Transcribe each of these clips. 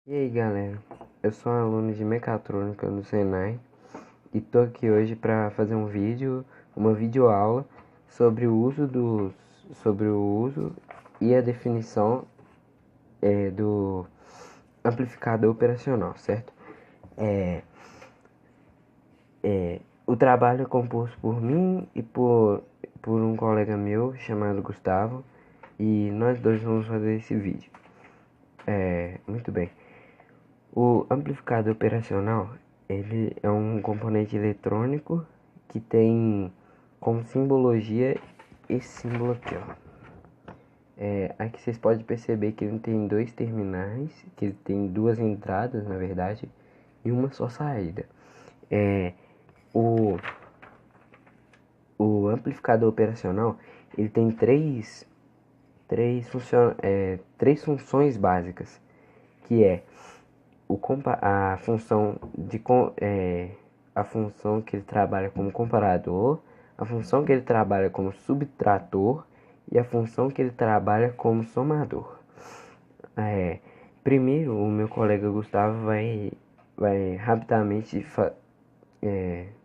E aí galera, eu sou um aluno de mecatrônica no Senai e tô aqui hoje para fazer uma videoaula sobre o uso e a definição do amplificador operacional, certo? É, o trabalho é composto por mim e por um colega meu chamado Gustavo e nós dois vamos fazer esse vídeo. Muito bem. O amplificador operacional, ele é um componente eletrônico que tem como simbologia esse símbolo aqui, ó. Aqui vocês podem perceber que ele tem dois terminais, que ele tem duas entradas, na verdade, e uma só saída. O, o amplificador operacional, ele tem três funções básicas, que é a função a função que ele trabalha como comparador, a função que ele trabalha como subtrator e a função que ele trabalha como somador. Primeiro, o meu colega Gustavo vai rapidamente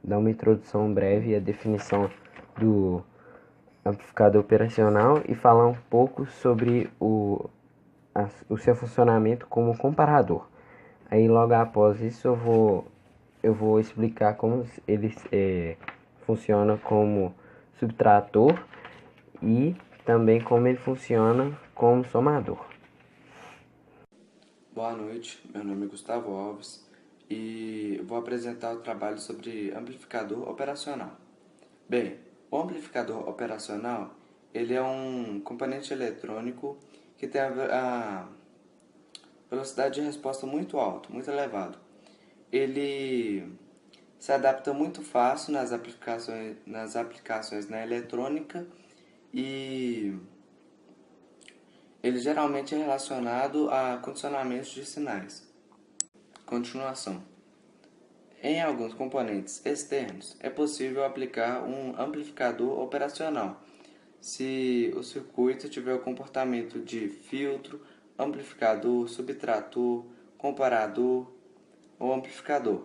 dar uma introdução breve à definição do amplificador operacional e falar um pouco sobre o seu funcionamento como comparador. Aí logo após isso eu vou explicar como ele funciona como subtrator e também como ele funciona como somador. Boa noite, meu nome é Gustavo Alves e vou apresentar o trabalho sobre amplificador operacional. Bem, o amplificador operacional ele é um componente eletrônico que tem a velocidade de resposta muito alta, muito elevada. Ele se adapta muito fácil nas aplicações na eletrônica e ele geralmente é relacionado a condicionamentos de sinais. Continuação. Em alguns componentes externos, é possível aplicar um amplificador operacional, se o circuito tiver o comportamento de filtro, amplificador, subtrator, comparador ou amplificador.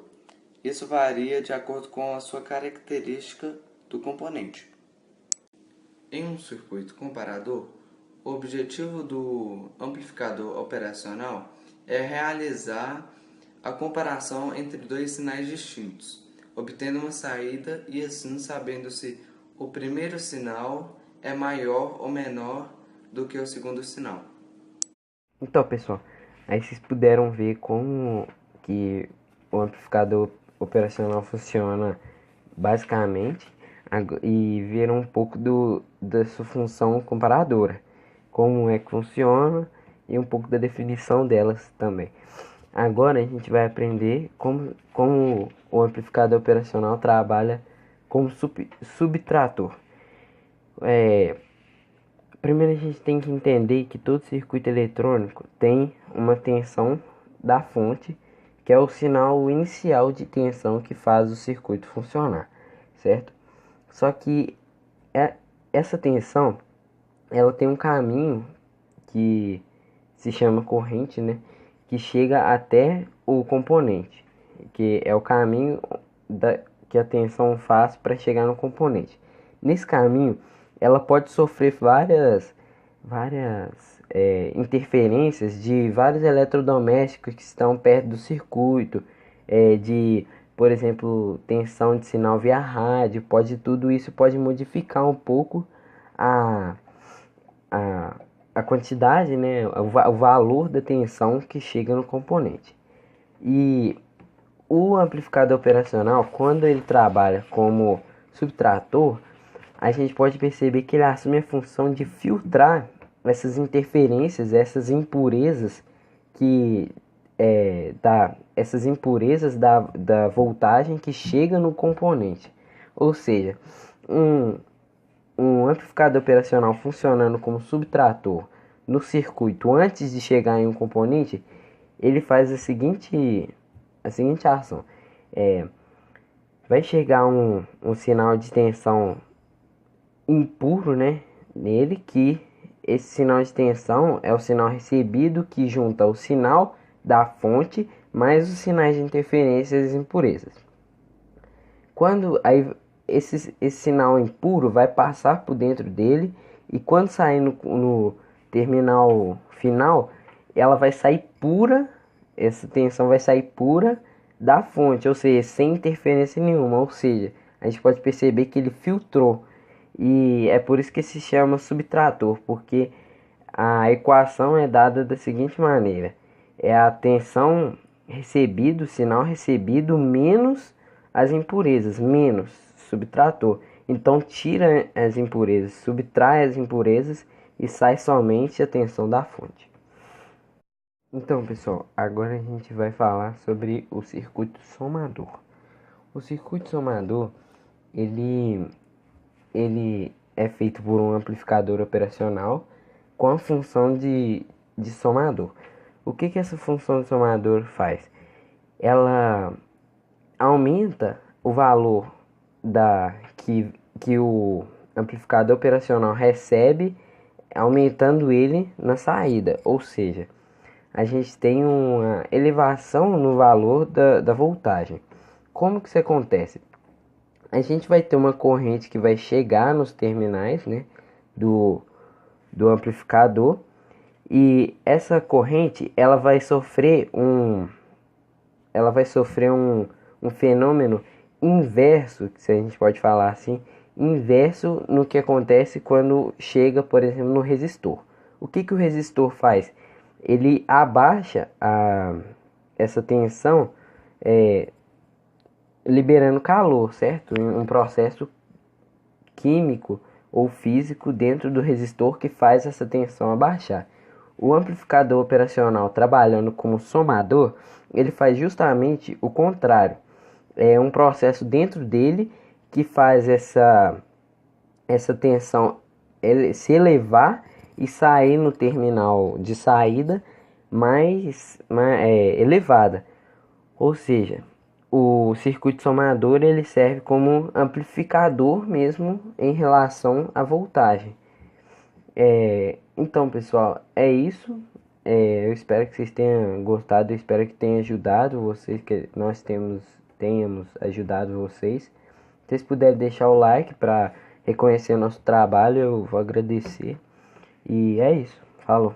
Isso varia de acordo com a sua característica do componente. Em um circuito comparador, o objetivo do amplificador operacional é realizar a comparação entre dois sinais distintos, obtendo uma saída e assim sabendo se o primeiro sinal é maior ou menor do que o segundo sinal. Então, pessoal, aí vocês puderam ver como que o amplificador operacional funciona basicamente e viram um pouco da sua função comparadora, como é que funciona e um pouco da definição delas também. Agora a gente vai aprender como o amplificador operacional trabalha como subtrator. Primeiro a gente tem que entender que todo circuito eletrônico tem uma tensão da fonte, que é o sinal inicial de tensão que faz o circuito funcionar, certo? Só que é- essa tensão, ela tem um caminho que se chama corrente, né? Que chega até o componente, que é o caminho que a tensão faz para chegar no componente. Nesse caminho, ela pode sofrer várias interferências de vários eletrodomésticos que estão perto do circuito, por exemplo, tensão de sinal via rádio, tudo isso pode modificar um pouco a, a, a quantidade, né, o valor da tensão que chega no componente. E o amplificador operacional, quando ele trabalha como subtrator, a gente pode perceber que ele assume a função de filtrar essas interferências, que essas impurezas da voltagem que chega no componente. Ou seja, um, um amplificador operacional funcionando como subtrator no circuito antes de chegar em um componente, ele faz a seguinte ação. Vai chegar um sinal de tensão impuro, né, nele, que esse sinal de tensão é o sinal recebido que junta o sinal da fonte mais os sinais de interferência e as impurezas. Quando aí esse sinal impuro vai passar por dentro dele e quando sair no terminal final, ela vai sair pura, essa tensão vai sair pura da fonte, ou seja, sem interferência nenhuma, ou seja, a gente pode perceber que ele filtrou e é por isso que se chama subtrator, porque a equação é dada da seguinte maneira: é a tensão recebida, o sinal recebido menos as impurezas, menos subtrator. Então tira as impurezas, subtrai as impurezas e sai somente a tensão da fonte. Então, pessoal, agora a gente vai falar sobre o circuito somador. O circuito somador, ele é feito por um amplificador operacional com a função de somador. O que essa função de somador faz? Ela aumenta o valor que o amplificador operacional recebe, aumentando ele na saída, ou seja, a gente tem uma elevação no valor da voltagem. Como que isso acontece? A gente vai ter uma corrente que vai chegar nos terminais, né, do amplificador, e essa corrente ela vai sofrer um fenômeno inverso, se a gente pode falar assim, inverso no que acontece quando chega, por exemplo, no resistor. O que o resistor faz? Ele abaixa essa tensão, liberando calor, certo? Um processo químico ou físico dentro do resistor que faz essa tensão abaixar. O amplificador operacional trabalhando como somador, ele faz justamente o contrário. É um processo dentro dele que faz essa tensão se elevar e sair no terminal de saída mais elevada. Ou seja, o circuito somador ele serve como amplificador mesmo em relação à voltagem. Então, pessoal, é isso. Eu espero que vocês tenham gostado, eu espero que tenha ajudado vocês, que nós tenhamos ajudado vocês. Se vocês puderem deixar o like para reconhecer o nosso trabalho, eu vou agradecer. E é isso. Falou.